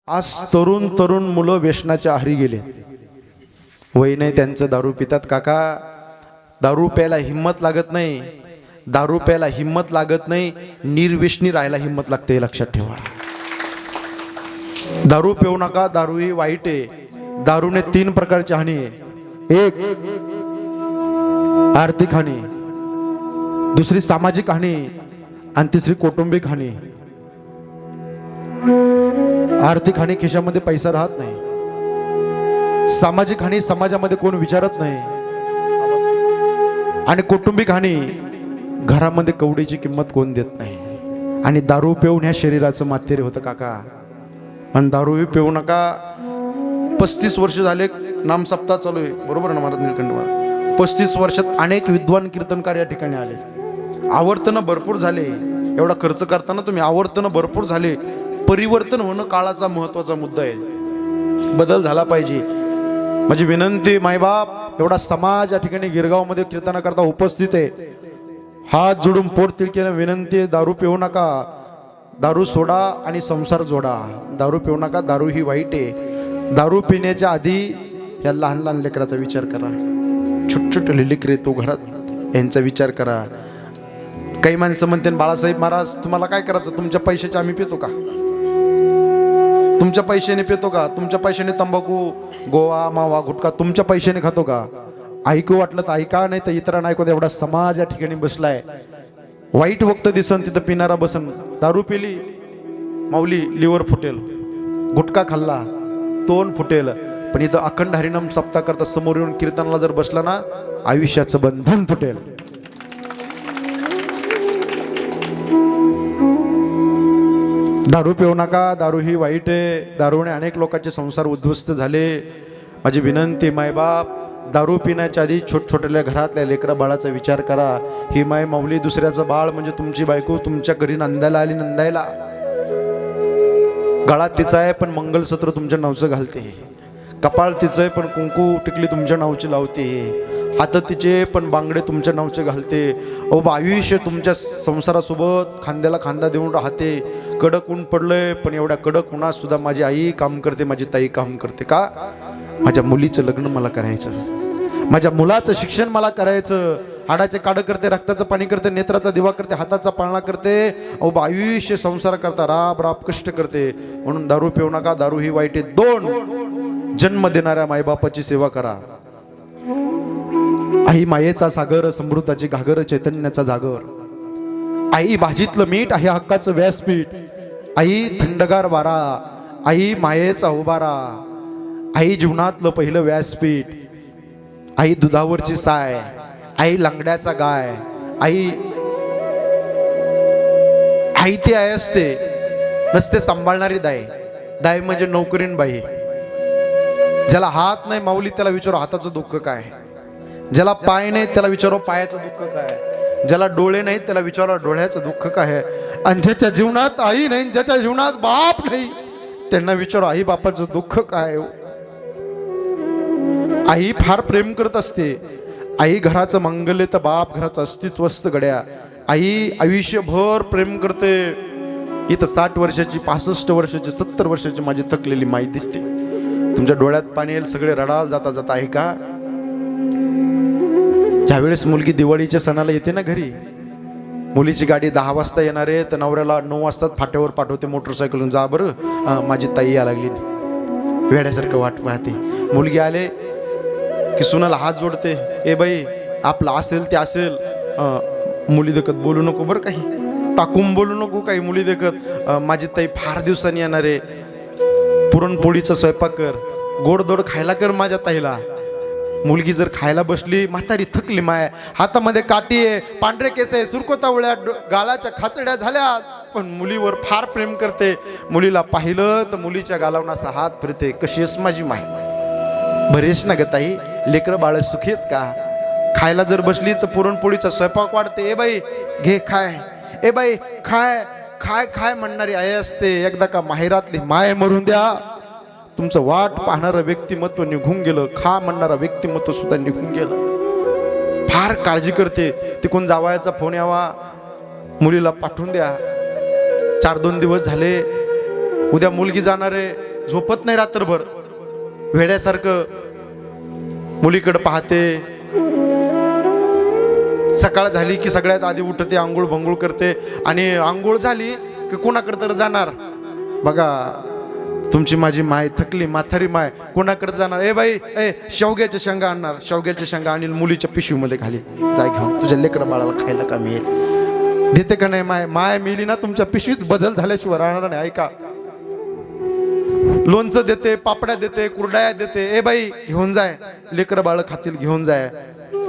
आज तरुण तरुण मुलं व्यसनाच्या आहारी गेले. वय नाही त्यांचं, दारू पितात. काका, दारू प्यायला हिम्मत लागत नाही, दारू प्यायला हिम्मत लागत नाही, निर्व्यसनी राहायला हिम्मत लागते, हे लक्षात ठेवा. दारू पिऊ नका, दारू ही वाईट आहे. दारूने 3 प्रकारची हानी आहे. एक आर्थिक हानी, दुसरी सामाजिक हानी आणि तिसरी कौटुंबिक हानी. आर्थिक हानी, खिशामध्ये पैसा राहत नाही. सामाजिक हानी, समाजामध्ये कोण विचारत नाही. आणि कौटुंबिक हानी, घरामध्ये कवडीची किंमत कोण देत नाही. आणि दारू पिऊन ह्या शरीराचं मातेरे होतं काका. आणि दारू पिऊ नका. 35 वर्ष झाले नामसप्ताह चालू आहे, बरोबर ना महाराज निळकंठ महाराज? 35 वर्षात अनेक विद्वान कीर्तनकार या ठिकाणी आले. आवर्तन भरपूर झाले. एवढा खर्च करताना तुम्ही आवर्तन भरपूर झाले. परिवर्तन होणं काळाचा महत्वाचा मुद्दा आहे. बदल झाला पाहिजे. माझी विनंती, मायबाप, एवढा समाज या ठिकाणी गिरगावमध्ये कीर्तनाकरता उपस्थित आहे. हात जोडून पोट तिळकीने विनंती आहे, दारू पिऊ नका. दारू सोडा आणि संसार जोडा. दारू पिऊ नका. दारू ही वाईट आहे. दारू पिण्याच्या आधी या लहान लहान लेकराचा विचार करा. छोटे छोटे लेकरे तो घरात, यांचा विचार करा. काही माणसं म्हणते, बाळासाहेब महाराज तुम्हाला काय करायचं, तुमच्या पैशाचे आम्ही पितो का? तुमच्या पैशाने पितो का? तुमच्या पैशाने तंबाखू, गोवा, मावा, गुटखा तुमच्या पैशाने खातो का? ऐकू वाटलं तर ऐका, नाही तर इतरांना ऐकू. एवढा समाज या ठिकाणी बसलाय. वाईट वक्त दिसन तिथं पिणारा बसन. दारू पिली, माऊली लिव्हर फुटेल. गुटखा खाल्ला, तोंड फुटेल. पण इथं अखंड हरिनाम सप्ताह करता समोर येऊन कीर्तनाला जर बसला ना, आयुष्याचं बंधन फुटेल. दारू पिऊ नका. दारू ही वाईट आहे. दारूने अनेक लोकांचे संसार उद्ध्वस्त झाले. माझी विनंती, मायबाप, दारू पिण्याच्या आधी छोट्या घरातल्या लेकरा बाळाचा विचार करा. ही माय माऊली, दुसऱ्याचं बाळ म्हणजे तुमची बायको तुमच्या घरी नंदायला आली. नंदायला गळात तिचा आहे पण मंगलसूत्र तुमच्या नावचं घालते. कपाळ तिचं आहे पण कुंकू टिकली तुमच्या नावची लावते. हात तिचे पण बांगडे तुमच्या नावचे घालते. अहो, आयुष्य तुमच्या संसारासोबत खांद्याला खांदा देऊन राहते. कडक ऊन पडलंय, पण एवढ्या कडक उन्हात सुद्धा माझी आई काम करते, माझी ताई काम करते. का? माझ्या मुलीचं लग्न मला करायचं, माझ्या मुलाचं शिक्षण मला करायचं. हाडाचे काढ करते, रक्ताचं पाणी करते, नेत्राचा दिवा करते, हाताचा पाळणा करते. अहो, आयुष्य संसार करता राब राब कष्ट करते. म्हणून दारू पिऊ नका. दारू ही वाईट आहे. 2 जन्म देणाऱ्या मायबापाची सेवा करा. आई मायेचा सागर, समृद्धाची घागर, चैतन्याचा जागर. आई भाजीतलं मीठ आहे हक्काचं व्यासपीठ. आई थंडगार वारा, आई मायेचा उबारा. आई जीवनातलं पहिलं व्यासपीठ. आई दुधावरची साय, आई लंगड्याचा गाय. आई ते आई असते, नसते सांभाळणारी दाय. दाय म्हणजे नोकरीन बाई. ज्याला हात नाही माऊली त्याला विचारू हाताचं दुःख काय. ज्याला पाय नाही त्याला विचारो पायाचं दुःख काय. ज्याला डोळे नाहीत त्याला विचारा डोळ्याचं दुःख काय. आणि ज्याच्या जीवनात आई नाही, ज्याच्या जीवनात बाप नाही, त्यांना विचारो आई बापाचं दुःख काय. आई फार प्रेम करत असते. आई घराचं मंगल्य तर बाप घराचं अस्तित्व असतं गड्या. आई आयुष्यभर प्रेम करते. इथं 60 वर्षाची, 65 वर्षाची, 70 वर्षाची माझी थकलेली माई दिसते. तुमच्या डोळ्यात पाणी येईल, सगळे रडाल जाता जाता. आहे का? ज्यावेळेस मुलगी दिवाळीच्या सणाला येते ना घरी, मुलीची गाडी 10 वाजता येणार आहे, तर नवऱ्याला 9 वाजता फाट्यावर पाठवते मोटरसायकलून. जा बरं, माझी ताई या लागली. वेड्यासारखं वाट पाहते. मुलगी आले की सुनाला हात जोडते. ए बाई, आपलं असेल ते असेल, मुली देखत बोलू नको बरं, काही टाकून बोलू नको काही. मुली देखत माझी ताई फार दिवसांनी येणार आहे, पुरणपोळीचा स्वयंपाक कर, गोडधोड खायला कर माझ्या ताईला. मुलगी जर खायला बसली, म्हातारी थकली माय, हातामध्ये काठी आहे, पांढरे केस आहे, सुरकोतावळ्या, गालाच्या खाचड्या झाल्या, पण मुलीवर फार प्रेम करते. मुलीला पाहिलं तर मुलीच्या गालावून असा हात फिरते. कशी आहेस माझी माय? बरेच ना ग ताई, लेकरं बाळ सुखीच का? खायला जर बसली तर पुरणपोळीचा स्वयंपाक वाढते. ए बाई घे खाय, ए बाई खाय खाय खाय म्हणणारी आई असते. एकदा का माहेरातली माय मरून द्या, तुमचं वाट पाहणारं व्यक्तिमत्व निघून गेलं. खा म्हणणारं व्यक्तिमत्व सुद्धा निघून गेलं. फार काळजी करते. तिकडून जावयाचा फोन यावा, मुलीला पाठवून द्या. 4-2 दिवस झाले, उद्या मुलगी जाणार आहे, झोपत नाही रात्रभर, वेड्यासारखं मुलीकडे पाहते. सकाळ झाली की सगळ्यात आधी उठते, आंघोळ भंगोळ करते आणि आंघोळ झाली की कोणाकडे तर जाणार. बघा तुमची माझी माय थकली, म्हातारी माय कोणाकडे जाणार? ए बाई, ए शेवग्याच्या शेंगा आणणार, शेवग्याच्या शेंगा आणि मुलीच्या पिशवीमध्ये खाली जाय घेऊन, तुझ्या लेकरं बाळाला खायला का मिळेल. देते का नाही माय? माय मिली ना तुमच्या पिशवीत बदल झाल्याशिवाय राहणार नाही. ऐका, लोणचं देते, पापड्या देते, कुरड्या देते. ए बाई घेऊन जाय, लेकरं बाळ खातील, घेऊन जाय,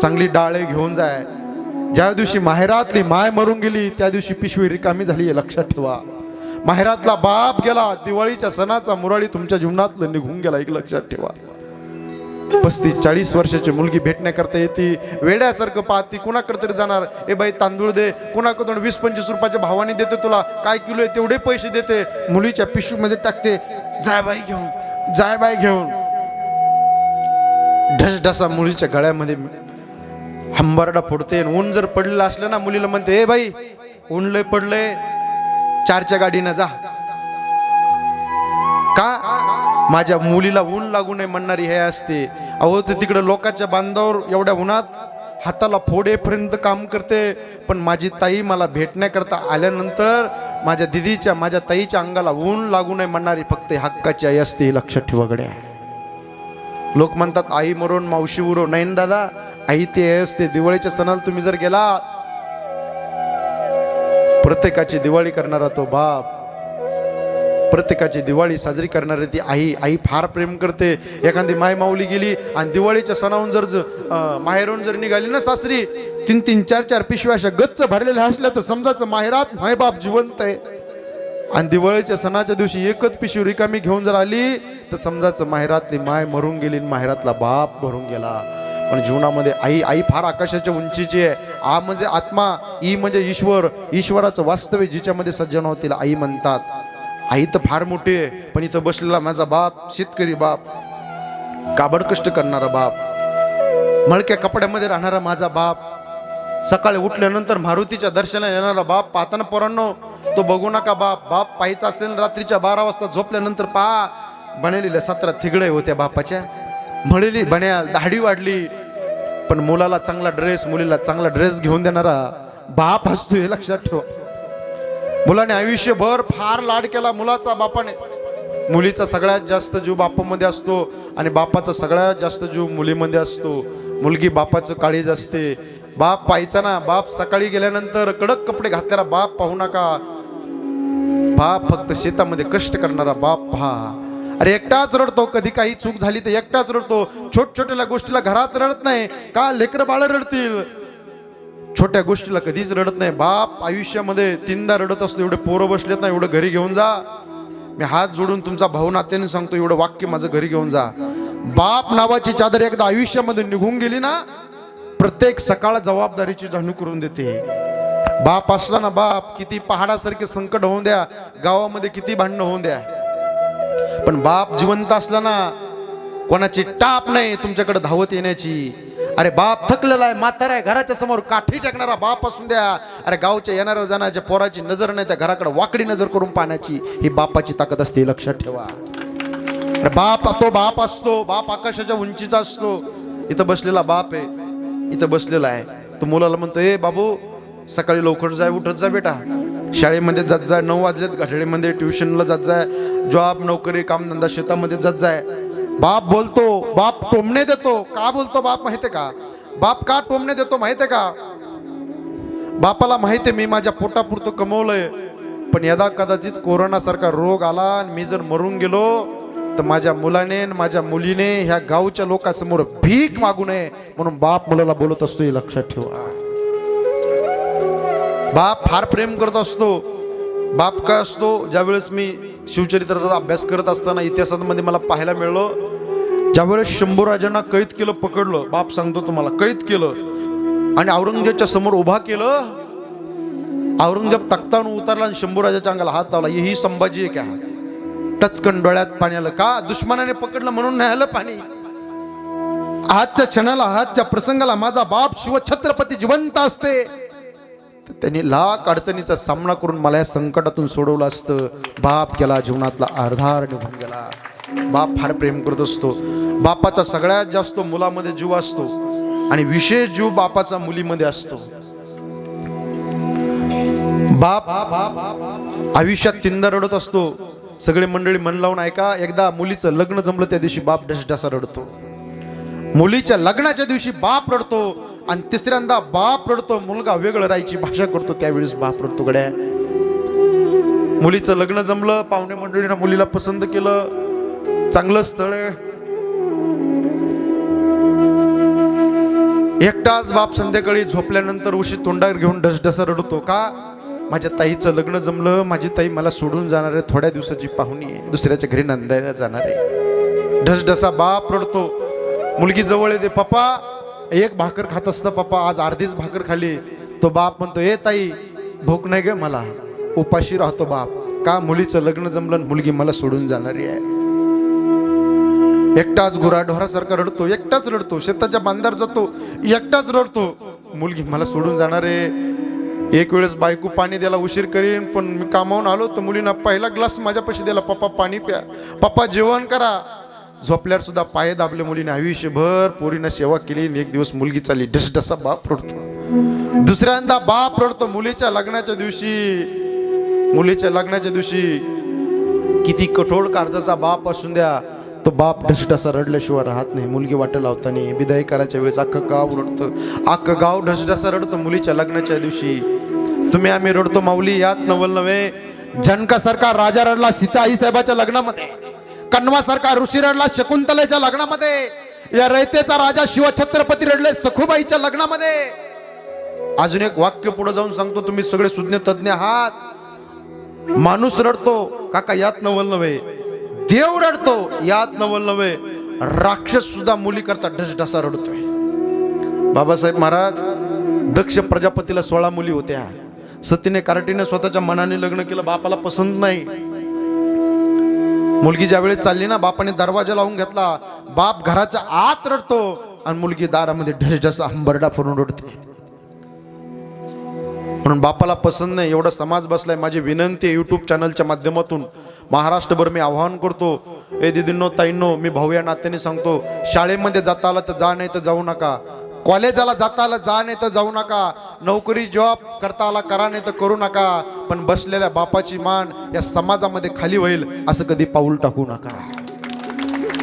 चांगली डाळे घेऊन जाय. ज्या दिवशी माहेरातली माय मरून गेली त्या दिवशी पिशवी रिकामी झाली, लक्षात ठेवा. माहेरातला बाप गेला, दिवाळीच्या सणाचा मुराळी तुमच्या जीवनातलं निघून गेला, एक लक्षात ठेवा. 35-40 वर्षाची मुलगी भेटण्याकरता येते, वेड्यासारखं पाहती, कुणाकडे तरी जाणार. ए बाई तांदूळ दे, कुणाकडून 20-25 रुपयाच्या भावाने देते, तुला काय किलो आहे तेवढे पैसे देते, मुलीच्या पिशवीमध्ये टाकते. जाय बाई घेऊन, जाय बाई घेऊन. ढसढसा मुलीच्या गळ्यामध्ये हंबरडा फोडते. ऊन जर पडलेलं असलं ना, मुलीला म्हणते, ए बाई ऊन लय पडलंय, 4च्या गाडीनं जा. का? माझ्या मुलीला ऊन लागू नये म्हणणारी हे असते. अहो ते तिकडे लोकांच्या बांधावर एवढ्या उन्हात हाताला फोडेपर्यंत काम करते, पण माझी ताई मला भेटण्याकरता आल्यानंतर माझ्या दिदीच्या, माझ्या ताईच्या अंगाला ऊन लागू नये म्हणणारी फक्त हक्काची आई असते, लक्षात ठेवा गड्या. लोक म्हणतात आई मरून मावशी उरो. नाही ना दादा, आई ते असते. दिवाळीच्या सणाला तुम्ही जर गेला, प्रत्येकाची दिवाळी करणारा तो बाप, प्रत्येकाची दिवाळी साजरी करणारी ती आई. आई फार प्रेम करते. एखादी माय माऊली गेली आणि दिवाळीच्या सणाहून जर माहेरून जर निघाली ना सासरी, 3-3, 4-4 पिशव्या अशा गच्च भरलेल्या असल्या तर समजायचं माहेरात मायबाप जिवंत आहे. आणि दिवाळीच्या सणाच्या दिवशी एकच पिशवी रिकामी घेऊन जर आली तर समजायचं माहेरातली माय मरून गेली, माहेरातला बाप मरून गेला. पण जीवनामध्ये आई, आई फार आकाशाच्या उंचीची आहे. आ म्हणजे आत्मा, ई म्हणजे ईश्वर, ईश्वराचं वास्तव्य जिच्यामध्ये सज्जन होतील आई म्हणतात. आई तर फार मोठी आहे, पण इथं बसलेला माझा बाप, शेतकरी बाप, काबड कष्ट करणारा बाप, मळक्या कपड्यामध्ये राहणारा माझा बाप, सकाळी उठल्यानंतर मारुतीच्या दर्शनाला येणारा बाप. पाहताना पोरांनो तो बघू नका बाप. बाप पाहायचा असेल रात्रीच्या 12 वाजता झोपल्यानंतर पहा. बनलेल्या 17 थिगडे होत्या बापाच्या, मळलेली बन्या, दाढी वाढली, पण मुलाला चांगला ड्रेस, मुलीला चांगला ड्रेस घेऊन देणारा बाप असतो, हे लक्षात ठेवा. मुलाने आयुष्यभर फार लाड केला मुलाचा बापाने. मुलीचा सगळ्यात जास्त जीव बापामध्ये असतो आणि बापाचा सगळ्यात जास्त जीव मुलीमध्ये असतो. मुलगी बापाचं काळीज असते. बाप पाहायचा ना, बाप सकाळी गेल्यानंतर कडक कपडे घातलेला बाप पाहू नका. बाप फक्त शेतामध्ये कष्ट करणारा बाप पहा. अरे एकटाच रडतो, कधी काही चूक झाली तर एकटाच रडतो. छोट्या गोष्टीला घरात रडत नाही का? लेकरं बाळ रडतील. छोट्या गोष्टीला कधीच रडत नाही. बाप आयुष्यामध्ये 3दा रडत असतो. एवढे पोरं बसलेत ना, एवढं घरी घेऊन जा. मी हात जोडून तुमचा भाऊ नात्याने सांगतो, एवढं वाक्य माझं घरी घेऊन जा. बाप नावाची चादर एकदा आयुष्यामध्ये निघून गेली ना, प्रत्येक सकाळ जबाबदारीची जाणीव करून देते. बाप असला ना, बाप किती पहाडासारखे संकट होऊन द्या, गावामध्ये किती भांडणं होऊन द्या, पण बाप जिवंत असला ना, कोणाची टाप नाही तुमच्याकडे धावत येण्याची. अरे बाप थकलेला आहे, म्हातारा आहे, घराच्या समोर काठी टाकणारा बाप असून द्या. अरे गावच्या येणाऱ्या जाणाऱ्या पोराची नजर नाही, त्या घराकडे वाकडी नजर करून पाहण्याची ही बापाची ताकद असते, लक्षात ठेवा. अरे बाप तो बाप असतो, बाप आकाशाच्या उंचीचा असतो. इथं बसलेला बाप आहे, इथं बसलेला आहे. तो मुलाला म्हणतो, ए बाबू सकाळी लवकर जाय, उठत जा बेटा, शाळेमध्ये जात जाय, 9 वाजलेत, घाटडीमध्ये ट्युशनला जात जाय, जॉब नोकरी कामधंदा शेतामध्ये जात जाय. बाप बोलतो, बाप टोमणे देतो. का बोलतो बाप माहितीये का? बाप का टोमणे देतो माहितीये का? बापाला माहितीये मी माझ्या पोटापुरतं कमवलंय, पण यदा कदाचित कोरोना सारखा रोग आला आणि मी जर मरून गेलो तर माझ्या मुलाने माझ्या मुलीने ह्या गावच्या लोकांसमोर भीक मागू नये, म्हणून बाप मुलाला बोलत असतो, हे लक्षात ठेवा. बाप फार प्रेम करत असतो. बाप काय असतो, ज्यावेळेस मी शिवचरित्राचा अभ्यास करत असताना इतिहासामध्ये मला पाहायला मिळलं, ज्यावेळेस शंभूराजांना कैद केलं, पकडलं, बाप सांगतो तुम्हाला, कैद केलं आणि औरंगजेबच्या समोर उभा केलं. औरंगजेब तख्तावरून उतरला आणि शंभूराजाच्या अंगाला हात लावला. ही संभाजी आहे का? टचकन डोळ्यात पाणी आलं. का? दुश्मनाने पकडलं म्हणून नाही आलं पाणी. आजच्या क्षणाला, आजच्या प्रसंगाला माझा बाप शिवछत्रपती जिवंत असते तर त्यांनी लाख अडचणीचा सामना करून मला या संकटातून सोडवलं असतं. बाप गेला, जीवनातला आधार निघून गेला. बाप फार प्रेम करत असतो. बापाचा सगळ्यात जास्त मुलामध्ये जीव असतो आणि विशेष जीव बापाचा मुलीमध्ये असतो. बाप आयुष्यात तीनदा रडत असतो. सगळे मंडळी मन लावून ऐका. एकदा मुलीचं लग्न जमलं त्या दिवशी बाप ढसढसा रडतो. मुलीच्या लग्नाच्या दिवशी बाप रडतो आणि तिसऱ्यांदा बाप रडतो. मुलगा वेगळं राहायची भाषा करतो त्यावेळेस बाप रडतो. गड्या मुलीचं लग्न जमलं, पाहुणे मंडळीनं मुलीला पसंत केलं, चांगलं स्थळ आहे. एकटाच बाप संध्याकाळी झोपल्यानंतर उशी तोंडावर घेऊन ढसढसा रडतो. का? माझ्या ताईचं लग्न जमलं, माझी ताई मला सोडून जाणार आहे, थोड्या दिवसाची पाहुणी आहे, दुसऱ्याच्या घरी नांदायला जाणार आहे. ढसढसा बाप रडतो. मुलगी जवळ येते. पप्पा एक भाकर खात असतं, पप्पा आज अर्धीच भाकर खाली. तो बाप म्हणतो, ए ताई भूक नाही ग मला, उपाशी राहतो बाप. का? मुलीचं लग्न जमलं, मुलगी मला सोडून जाणारी आहे. एकटाच गुराढोरासारखा रडतो, एकटाच रडतो. शेताच्या बांधार जातो, एकटाच रडतो. मुलगी मला सोडून जाणार आहे. एक वेळेस बायको पाणी द्यायला उशीर करीन, पण मी कामावून आलो तर मुलीनं पहिला ग्लास माझ्यापाशी दिला. पप्पा पाणी प्या, पप्पा जेवण करा. झोपल्यावर सुद्धा पाय दाबले मुलीने. आयुष्यभर पोरीनं सेवा केली. एक दिवस मुलगी चालली, ढसढसा बाप रडतो. दुसऱ्यांदा बाप रडतो. मुलीच्या लग्नाच्या दिवशी किती कठोर काळजाचा बाप असून द्या, तो बाप ढसढसा रडल्याशिवाय राहत नाही. मुलगी वाट लावताना विदाई करायच्या वेळेस अख्खं गाव रडतं, अख्खं गाव ढसढसा रडतं. मुलीच्या लग्नाच्या दिवशी तुम्ही आम्ही रडतो माऊली. यात नवल नव्हे. जनकासारखा राजा रडला सीता आई साहेबाच्या लग्नामध्ये, कण्वासारखा ऋषी रडला शकुंतलेच्या लग्नामध्ये, या रयतेचा राजा शिवछत्रपती रडले सखुबाईच्या लग्नामध्ये. अजून एक वाक्य पुढे जाऊन सांगतो, तुम्ही सगळे सुज्ञ तज्ञ आहात. माणूस रडतो काका, यात नवल नव्हे. देव रडतो, यात नवल नव्हे. राक्षस सुद्धा मुली करता ढसढसा रडतोय. बाबासाहेब महाराज, दक्ष प्रजापतीला 16 मुली होत्या. सतीने कार्टीने स्वतःच्या मनाने लग्न केलं, बापाला पसंत नाही. मुलगी ज्यावेळेस चालली ना, बापाने दरवाजा लावून घेतला. बाप घराच्या आत रडतो आणि मुलगी दारामध्ये ढसढसा हंबरडा फोडून रडते. म्हणून बापाला पसंत नाही. एवढा समाज बसलाय. माझी विनंती युट्यूब चॅनलच्या माध्यमातून महाराष्ट्रभर मी आवाहन करतो, ए दिदींनो ताईंनो, मी भाऊ या नात्याने सांगतो, शाळेमध्ये जाता आलं तर जा, नाही तर जाऊ नका. कॉलेजाला जाता आलं जा, नाही तर जाऊ नका. नोकरी जॉब करता आला करा, नाही तर करू नका. पण बसलेल्या बापाची मान या समाजामध्ये खाली होईल असं कधी पाऊल टाकू नका.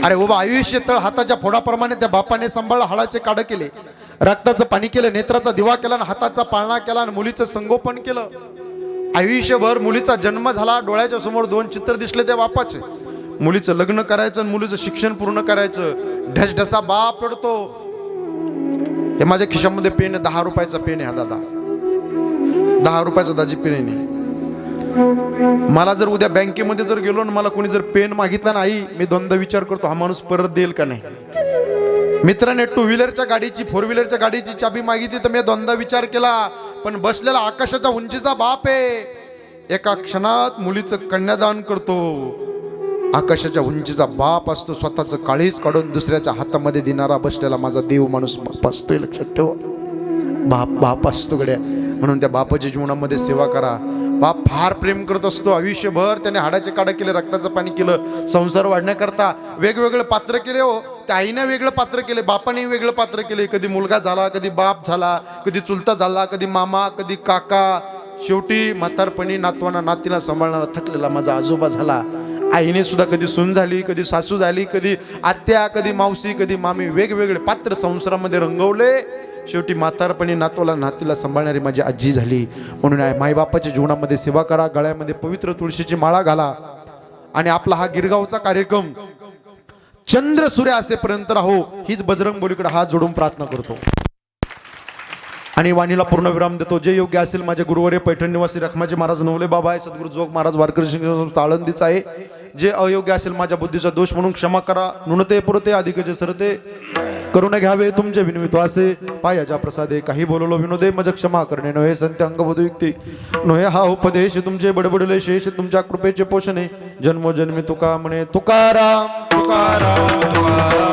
अरे उभा आयुष्य तळ हाताच्या फोडाप्रमाणे त्या बापाने सांभाळ, हाडाचे काढ केले, रक्ताचं पाणी केलं, नेत्राचा दिवा केला, हाताचा पाळणा केला आणि मुलीचं संगोपन केलं. आयुष्यभर मुलीचा जन्म झाला, डोळ्याच्या समोर 2 चित्र दिसले त्या बापाचे. मुलीचं लग्न करायचं आणि मुलीचं शिक्षण पूर्ण करायचं. ढसढसा बाप रडतो. हे माझ्या खिशामध्ये पेन आहे, 10 रुपयाचा पेन आहे. हा दादा 10 रुपयाचा दाजी पेन आहे. मला जर उद्या बँकेमध्ये जर गेलो ना, मला कोणी जर पेन मागितला नाही, मी दोनदा विचार करतो हा माणूस परत देईल का नाही. मित्राने 2 व्हीलरच्या गाडीची 4 व्हीलरच्या गाडीची चाबी मागितली तर मी दोनदा विचार केला. पण बसलेला आकाशाच्या उंचीचा बाप आहे, एका क्षणात मुलीचं कन्यादान करतो. आकाशाच्या उंचीचा बाप असतो, स्वतःचं काळीच काढून दुसऱ्याच्या हातामध्ये देणारा बसलेला माझा देव माणूस बाप असतोय. लक्षात ठेवा, बाप असतो गड्या. म्हणून त्या बापाच्या जीवनामध्ये सेवा करा. बाप फार प्रेम करत असतो. आयुष्यभर त्याने हाडाचे काढा केले, रक्ताचं पाणी केलं, संसार वाढण्याकरता वेगवेगळे पात्र केले. हो, त्या आईने वेगळं पात्र केले, बापाने वेगळं पात्र केले. कधी मुलगा झाला, कधी बाप झाला, कधी चुलता झाला, कधी मामा, कधी काका. शेवटी म्हातारपणी नातवांना नातीला सांभाळणारा थकलेला माझा आजोबा झाला. आईने सुद्धा कधी सून झाली, कधी सासू झाली, कधी आत्या, कधी मावशी, कधी मामी. वेगवेगळे पात्र संसारामध्ये रंगवले. शेवटी म्हातारपणी नातवाला नातीला सांभाळणारी माझी आजी झाली. म्हणून माईबापाच्या जीवनामध्ये सेवा करा, गळ्यामध्ये पवित्र तुळशीची माळा घाला आणि आपला हा गिरगावचा कार्यक्रम चंद्र सूर्य असेपर्यंत राहो, हीच बजरंगबलीकडे हात जोडून प्रार्थना करतो आणि वाणीला पूर्ण विराम देतो. जे योग्य असेल माझे गुरुवर्य पैठण निवासी रखमाजी महाराज नवले बाबा आहे, सद्गुरू जोग महाराज वारकरी शिक्षण संस्था आळंदीचा आहे. जे अयोग्य असेल माझ्या बुद्धीचा दोष म्हणून क्षमा करा. नुनते पुरते अधिकचे सरते करुणे घ्यावे तुमचे विनवितो असे. पायाच्या प्रसादे काही बोललो विनोदे मज क्षमा करणे नव्हे संत्य अंगबोध युक्ती नव्हे हा उपदेश तुमचे बडबडले शेष तुमच्या कृपेचे पोषणे. जन्मोजन्मी तुका म्हणे तुकाराम तुकाराम तुकाराम.